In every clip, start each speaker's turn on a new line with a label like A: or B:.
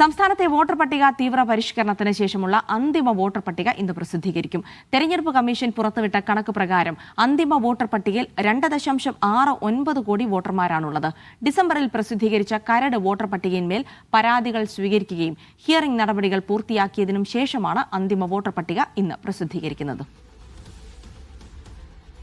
A: സംസ്ഥാനത്തെ വോട്ടർ പട്ടിക തീവ്ര പരിഷ്കരണത്തിന് ശേഷമുള്ള അന്തിമ വോട്ടർ പട്ടിക ഇന്ന് പ്രസിദ്ധീകരിക്കും. തെരഞ്ഞെടുപ്പ് കമ്മീഷൻ പുറത്തുവിട്ട കണക്ക് പ്രകാരം അന്തിമ വോട്ടർ പട്ടികയിൽ 2.69 കോടി വോട്ടർമാരാണുള്ളത്. ഡിസംബറിൽ പ്രസിദ്ധീകരിച്ച കരട് വോട്ടർ പട്ടികയിന്മേൽ പരാതികൾ സ്വീകരിക്കുകയും ഹിയറിംഗ് നടപടികൾ പൂർത്തിയാക്കിയതിനും ശേഷമാണ് അന്തിമ വോട്ടർ പട്ടിക ഇന്ന് പ്രസിദ്ധീകരിക്കുന്നത്.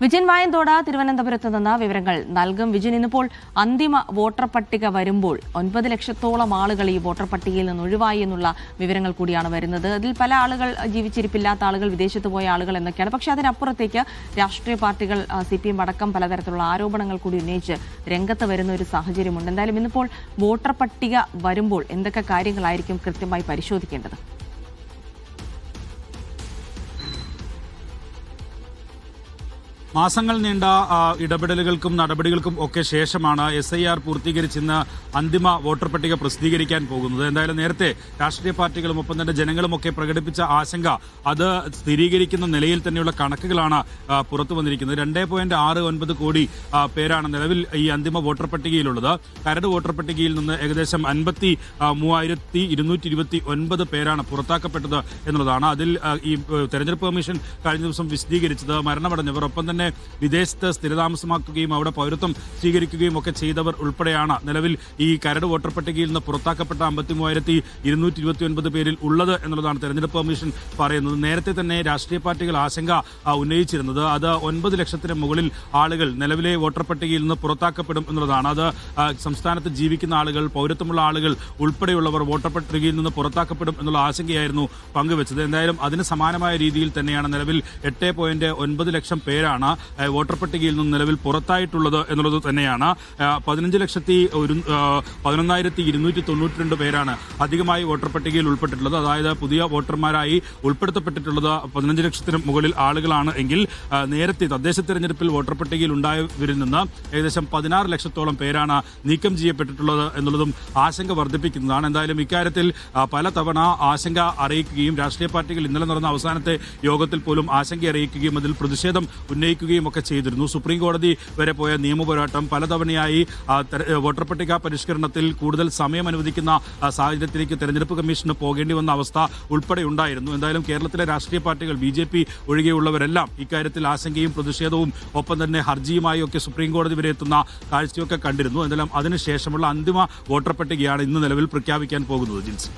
A: വിജിൻ വായന്തോട് തിരുവനന്തപുരത്ത് നിന്ന് വിവരങ്ങൾ നൽകും. വിജിൻ, ഇന്നിപ്പോൾ അന്തിമ വോട്ടർ പട്ടിക വരുമ്പോൾ 9 ലക്ഷത്തോളം ആളുകൾ ഈ വോട്ടർ പട്ടികയിൽ നിന്ന് ഒഴിവായി എന്നുള്ള വിവരങ്ങൾ കൂടിയാണ് വരുന്നത്. അതിൽ പല ആളുകൾ ജീവിച്ചിരിപ്പില്ലാത്ത ആളുകൾ, വിദേശത്ത് പോയ ആളുകൾ എന്നൊക്കെയാണ്. പക്ഷേ അതിനപ്പുറത്തേക്ക് രാഷ്ട്രീയ പാർട്ടികൾ, CPM അടക്കം പലതരത്തിലുള്ള ആരോപണങ്ങൾ കൂടി ഉന്നയിച്ച് രംഗത്ത് വരുന്ന ഒരു സാഹചര്യമുണ്ട്. എന്തായാലും ഇന്നിപ്പോൾ വോട്ടർ പട്ടിക വരുമ്പോൾ എന്തൊക്കെ കാര്യങ്ങളായിരിക്കും കൃത്യമായി പരിശോധിക്കേണ്ടത്?
B: മാസങ്ങൾ നീണ്ട ഇടപെടലുകൾക്കും നടപടികൾക്കും ഒക്കെ ശേഷമാണ് SIR പൂർത്തീകരിച്ചിന്ന് അന്തിമ വോട്ടർ പട്ടിക പ്രസിദ്ധീകരിക്കാൻ പോകുന്നത്. എന്തായാലും നേരത്തെ രാഷ്ട്രീയ പാർട്ടികളും ഒപ്പം തന്നെ ജനങ്ങളും ഒക്കെ പ്രകടിപ്പിച്ച ആശങ്ക അത് സ്ഥിരീകരിക്കുന്ന നിലയിൽ തന്നെയുള്ള കണക്കുകളാണ് പുറത്തു വന്നിരിക്കുന്നത്. 2.69 കോടി പേരാണ് നിലവിൽ ഈ അന്തിമ വോട്ടർ പട്ടികയിലുള്ളത്. കരട് വോട്ടർ പട്ടികയിൽ നിന്ന് ഏകദേശം 53,229 പേരാണ് പുറത്താക്കപ്പെട്ടത് എന്നുള്ളതാണ്. അതിൽ ഈ തെരഞ്ഞെടുപ്പ് കമ്മീഷൻ കഴിഞ്ഞ ദിവസം വിശദീകരിച്ചത് മരണമടഞ്ഞവർ, ഒപ്പം തന്നെ വിദേശത്ത് സ്ഥിരതാമസമാക്കുകയും അവിടെ പൗരത്വം സ്വീകരിക്കുകയും ഒക്കെ ചെയ്തവർ ഉൾപ്പെടെയാണ് നിലവിൽ ഈ കരട് വോട്ടർ പട്ടികയിൽ നിന്ന് പുറത്താക്കപ്പെട്ട 53,229 പേരിൽ ഉള്ളത് എന്നുള്ളതാണ് തെരഞ്ഞെടുപ്പ് കമ്മീഷൻ പറയുന്നത്. നേരത്തെ തന്നെ രാഷ്ട്രീയ പാർട്ടികൾ ആശങ്ക ഉന്നയിച്ചിരുന്നത് അത് 9 ലക്ഷത്തിന് മുകളിൽ ആളുകൾ നിലവിലെ വോട്ടർ പട്ടികയിൽ നിന്ന് പുറത്താക്കപ്പെടും എന്നുള്ളതാണ്. അത് സംസ്ഥാനത്ത് ജീവിക്കുന്ന ആളുകൾ, പൗരത്വമുള്ള ആളുകൾ ഉൾപ്പെടെയുള്ളവർ വോട്ടർ പട്ടികയിൽ നിന്ന് പുറത്താക്കപ്പെടും എന്നുള്ള ആശങ്കയായിരുന്നു പങ്കുവച്ചത്. എന്തായാലും അതിന് സമാനമായ രീതിയിൽ തന്നെയാണ് നിലവിൽ 8.9 ലക്ഷം പേരാണ് വോട്ടർ പട്ടികയിൽ നിന്ന് നിലവിൽ പുറത്തായിട്ടുള്ളത് എന്നുള്ളത് തന്നെയാണ്. 15,11,292 പേരാണ് അധികമായി വോട്ടർ പട്ടികയിൽ ഉൾപ്പെട്ടിട്ടുള്ളത്. അതായത് പുതിയ വോട്ടർമാരായി ഉൾപ്പെടുത്തപ്പെട്ടിട്ടുള്ളത് 15 ലക്ഷത്തിന് മുകളിൽ ആളുകളാണ് എങ്കിൽ നേരത്തെ തദ്ദേശ തെരഞ്ഞെടുപ്പിൽ വോട്ടർ പട്ടികയിൽ ഉണ്ടായവരിൽ നിന്ന് ഏകദേശം 16 ലക്ഷത്തോളം പേരാണ് നീക്കം ചെയ്യപ്പെട്ടിട്ടുള്ളത് എന്നുള്ളതും ആശങ്ക വർദ്ധിപ്പിക്കുന്നതാണ്. എന്തായാലും ഇക്കാര്യത്തിൽ പലതവണ ആശങ്ക അറിയിക്കുകയും രാഷ്ട്രീയ പാർട്ടികൾ ഇന്നലെ നടന്ന അവസാനത്തെ യോഗത്തിൽ പോലും ആശങ്ക അറിയിക്കുകയും അതിൽ പ്രതിഷേധം ഉന്നയിക്കുകയും ഒക്കെ ചെയ്തിരുന്നു. സുപ്രീം കോടതി വരെ പോയ നിയമപോരാട്ടം, പലതവണയായി വോട്ടർ പട്ടിക പരിഷ്കരണത്തിൽ കൂടുതൽ സമയം അനുവദിക്കുന്ന സാഹചര്യത്തിലേക്ക് തെരഞ്ഞെടുപ്പ് കമ്മീഷന് പോകേണ്ടി വന്ന അവസ്ഥ ഉൾപ്പെടെ ഉണ്ടായിരുന്നു. എന്തായാലും കേരളത്തിലെ രാഷ്ട്രീയ പാർട്ടികൾ, BJP ഒഴികെയുള്ളവരെല്ലാം ഇക്കാര്യത്തിൽ ആശങ്കയും പ്രതിഷേധവും ഒപ്പം തന്നെ ഹർജിയുമായി ഒക്കെ സുപ്രീം കോടതി വരെ എത്തുന്ന കാഴ്ചയൊക്കെ കണ്ടിരുന്നു. എന്തായാലും അതിനുശേഷമുള്ള അന്തിമ വോട്ടർ പട്ടികയാണ് ഇന്ന് നിലവിൽ പ്രഖ്യാപിക്കാൻ പോകുന്നത്. ജിൻസി.